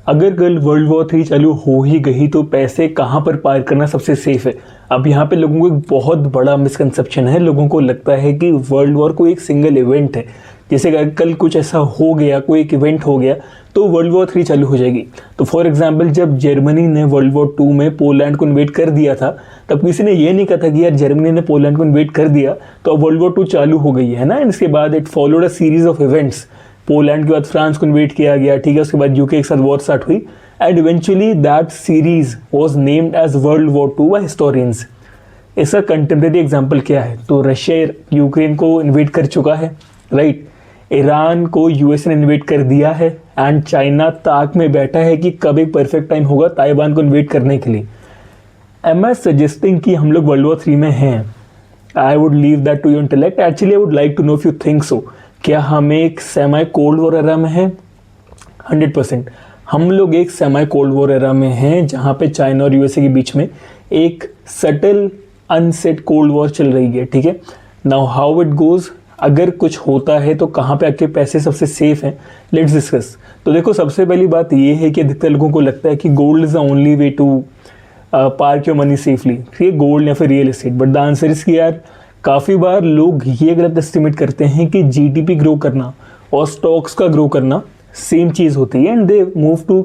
अगर कल world war 3 चालू हो ही गई तो पैसे कहाँ पर पार करना सबसे सेफ है। अब यहाँ पे लोगों को एक बहुत बड़ा मिसकंसेप्शन है। लोगों को लगता है कि वर्ल्ड वॉर कोई एक सिंगल इवेंट है, जैसे कि कल कुछ ऐसा हो गया, कोई एक इवेंट हो गया तो वर्ल्ड वॉर 3 चालू हो जाएगी। तो फॉर एग्जांपल जब जर्मनी ने वर्ल्ड वॉर 2 में पोलैंड को इन्वेट कर दिया था, तब किसी ने ये नहीं कहा था कि यार जर्मनी ने पोलैंड को इन्वेट कर दिया तो अब वर्ल्ड वॉर 2 चालू हो गई है ना। एंड इसके बाद it followed a series of events. Poland के बाद फ्रांस को इन्वेट किया गया, ठीक है, उसके बाद यूके के साथ वॉर स्टार्ट हुई and eventually that series was named as world war 2 by historians. इसका कंटेम्प्रेरी एग्जाम्पल क्या है? तो रशिया यूक्रेन को इन्वेट कर चुका है, राइट। ईरान को यूएस ने इन्वेट कर दिया है एंड चाइना ताक में बैठा है कि कब एक परफेक्ट टाइम होगा ताइवान को इन्वेट करने के लिए। एम आई सजेस्टिंग कि हम लोग वर्ल्ड वॉर 3 में हैं? I would leave that to your intellect. Actually I would like to know if you think so. क्या हम एक सेमी कोल्ड वॉर एरा में हैं? 100% हम लोग एक सेमी कोल्ड वॉर एरा में हैं, जहाँ पे चाइना और यूएसए के बीच में एक सटल अनसेट कोल्ड वॉर चल रही है, ठीक है। नाउ हाउ इट गोज, अगर कुछ होता है तो कहाँ पे आपके पैसे सबसे सेफ हैं, लेट्स डिस्कस। तो देखो, सबसे पहली बात ये है कि अधिकतर लोगों को लगता है कि gold is the only way to park your money safely, ठीक है, गोल्ड या फिर real estate. But the answer is कि यार काफ़ी बार लोग ये गलत एस्टिमेट करते हैं कि जीडीपी ग्रो करना और स्टॉक्स का ग्रो करना सेम चीज़ होती है and they move to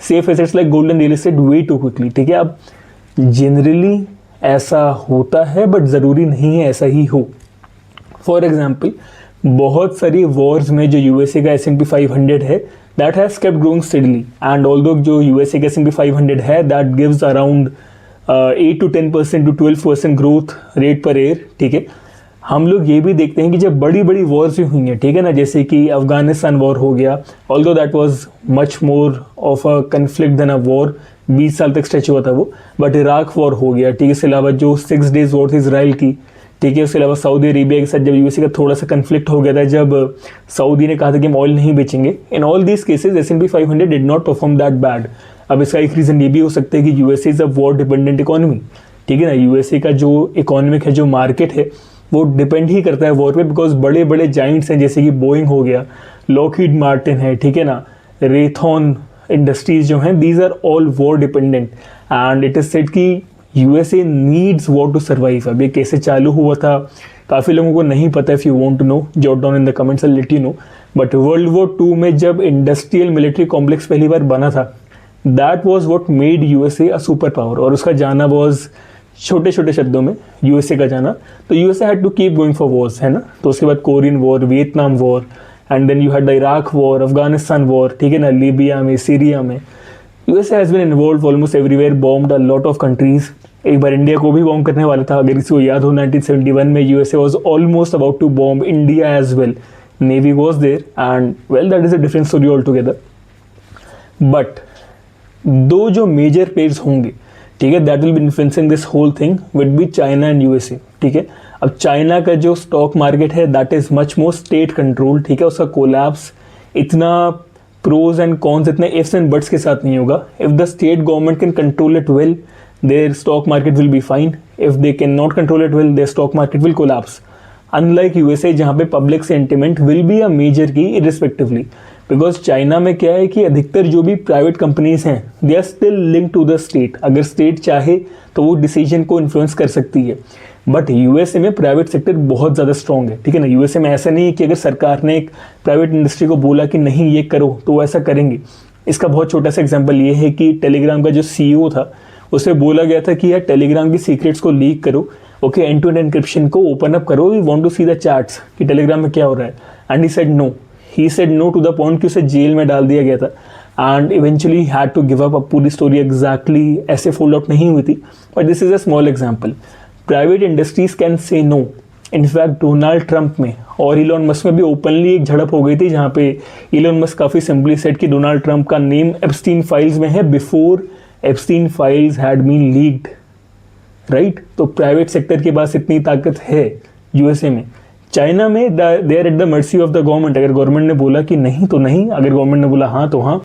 safe assets like gold and real estate way too quickly, ठीक है। अब जनरली ऐसा होता है बट ज़रूरी नहीं है ऐसा ही हो। फॉर एग्जाम्पल बहुत सारी वॉर्स में जो यूएसए का S&P 500 है that has kept growing steadily and although जो यूएसए का S&P 500 है that gives around 8 to 10% to 12% growth rate per year, ठीक है। हम लोग ये भी देखते हैं कि जब बड़ी बड़ी वॉर्स भी हुई हैं, ठीक है ना, जैसे कि अफगानिस्तान वॉर हो गया, although that was much more of a conflict than a war, 20 साल तक स्ट्रेच हुआ था वो, बट इराक वॉर हो गया, ठीक है। इसके अलावा जो 6 days वॉर थी इसराइल की, ठीक है। उसके अलावा सऊदी अरेबिया के साथ जब यूएसए का थोड़ा सा कन्फ्लिक्ट हो गया था, जब सऊदी ने कहा था कि हम ऑयल नहीं बेचेंगे, in all these cases S&P 500 did not perform that bad. अब इसका एक रीज़न ये भी हो सकता है कि USA is a war dependent economy, ठीक है ना। यूएसए का जो इकोनॉमिक है, जो मार्केट है, वो डिपेंड ही करता है वॉर पे, बिकॉज बड़े बड़े जाइंट्स हैं जैसे कि बोइंग हो गया, लॉकहीड मार्टिन है, ठीक है ना, रेथॉन इंडस्ट्रीज जो हैं, these are all war dependent and it is said कि USA needs war to survive. अब ये कैसे चालू हुआ था काफ़ी लोगों को नहीं पता। If you want to know, jot down in the comments, I let you know. But world war 2 में जब इंडस्ट्रियल मिलिट्री कॉम्प्लेक्स पहली बार बना था, that was what made USA a super power. और उसका जाना वॉज, छोटे छोटे शब्दों में यूएसए का जाना, तो USA had to keep going for wars, है ना। तो उसके बाद Korean war, Vietnam war and then you had the Iraq war, Afghanistan war, ठीक है ना, लीबिया में, सीरिया में। USA has been involve almost everywhere, bombed a lot of countries. एक बार इंडिया को भी बॉम्ब करने वाला था, अगर किसी को याद हो, 1971 में USA was almost about to bomb India as well. Navy was there and well that is a different story all together. But दो जो मेजर पेयर्स होंगे, ठीक है, that will be influencing this whole thing would be China and USA, ठीक है। अब China का जो स्टॉक मार्केट है that is much more state control, ठीक है। उसका कोलैप्स इतना प्रोज एंड कॉन्स, इतने इफ्स एंड बट्स के साथ नहीं होगा। If the state government can control it well, their stock market will be fine. If they cannot control it well, their stock market will collapse. Unlike USA जहाँ पे public sentiment will be a major key irrespectively. Because China में क्या है कि अधिकतर जो भी private companies हैं they are still link to the state. अगर स्टेट चाहे तो वो डिसीजन को इन्फ्लुएंस कर सकती है। बट यूएसए में प्राइवेट सेक्टर बहुत ज़्यादा स्ट्रॉन्ग है, ठीक है ना। यूएसए में ऐसा नहीं है कि अगर सरकार ने एक प्राइवेट इंडस्ट्री को बोला कि नहीं ये करो तो वो ऐसा करेंगे। इसका बहुत छोटा सा एग्जाम्पल ये है कि टेलीग्राम का जो CEO था, उसे बोला गया था कि यार टेलीग्राम की सीक्रेट्स को लीक करो, okay, end to end encryption को ओपन अप करो, we want to see the chats कि टेलीग्राम में क्या हो रहा है। And he said no to the point कि उसे जेल में डाल दिया गया था and eventually had to give up. अब पूरी स्टोरी एग्जैक्टली ऐसे फोल्ड आउट नहीं हुई थी, but this is a small example. Private industries can say no. In fact Donald Trump में और इलॉन मस्क में भी ओपनली एक झड़प हो गई थी, जहाँ पे इलॉन मस्क काफ़ी सिंपली सेड कि डोनाल्ड ट्रंप का नेम एप्स्टीन फाइल्स में है before Epstein files had been leaked, right? तो प्राइवेट सेक्टर के पास इतनी ताकत है यूएसए में। चाइना में they are at the mercy of the government. अगर गवर्नमेंट ने बोला कि नहीं तो नहीं, अगर गवर्नमेंट ने बोला हाँ तो हाँ।